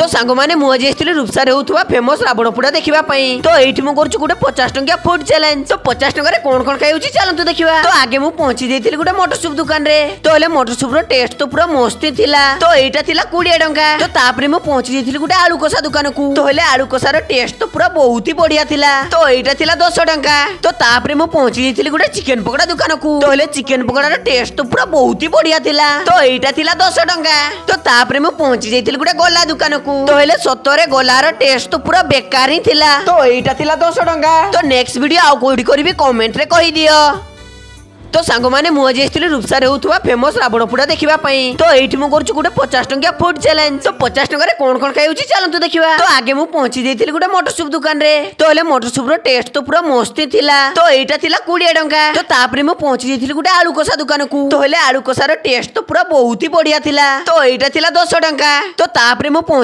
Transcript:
तो सांग मैंने मुझे रूपसार होता फेमस रावण पोड़ा देखा तो ये मुझे गोटे 50 टंकिया फूड चैलेंज। तो 50 टकर कौन कौन खाई चलते देखा। तो आगे मुझे पहुंची जाइए गोटे मटर सूप दुकान में। तो हेले मटर सूप टेस्ट तो पूरा मस्ती थिला। तो यहाँ 20 टंका। तो तापर मुझे पहुंची जाइए गोटे आलू कषा दुकान को। तो हेले आलू कषार टेस्ट तो पूरा बहुत ही बढ़िया थिला। तो यहाँ 10 टंका। तो तापर मुझे पहुंची जाइए गोटे चिकेन पकोड़ा दुकान को। तो हेले चिकेन पकोड़ार टेस्ट तो पूरा बहुत ही बढ़िया थिला। तो यहाँ 10 टंका। तो तापर मुझे पहुंची जाइए गोटे गला दुकान को। तो हेले सतरे गलार टेस्ट तो पूरा बेकार ही थिला। तो यहाँ 10 टंका। तो नेक्स्ट वीडियो आउ कोठी करी कमेंट रे कहि दियो। तो सांग मैंने मुझे रूपसार होता फेमस रावण पोड़ा देखा तो ये मुझे गोटे 50 टंकिया फूड चैलेंज। तो 50 टकर कौन कौन खाई चलते देखा। तो आगे मुझे पहुंची जाइए गोटे मटर सूप दुकान में। तो हेले मटर सूप टेस्ट तो पूरा मस्ती थिला। तो यहाँ 20 टंका। तो तापर मुझे पहुंची जाइए गोटे आलू कषा दुकान को। तो हेले आलू कषार टेस्ट तो पूरा बहुत ही बढ़िया थिला। तो यहाँ 10 टंका। तो तापर मुझे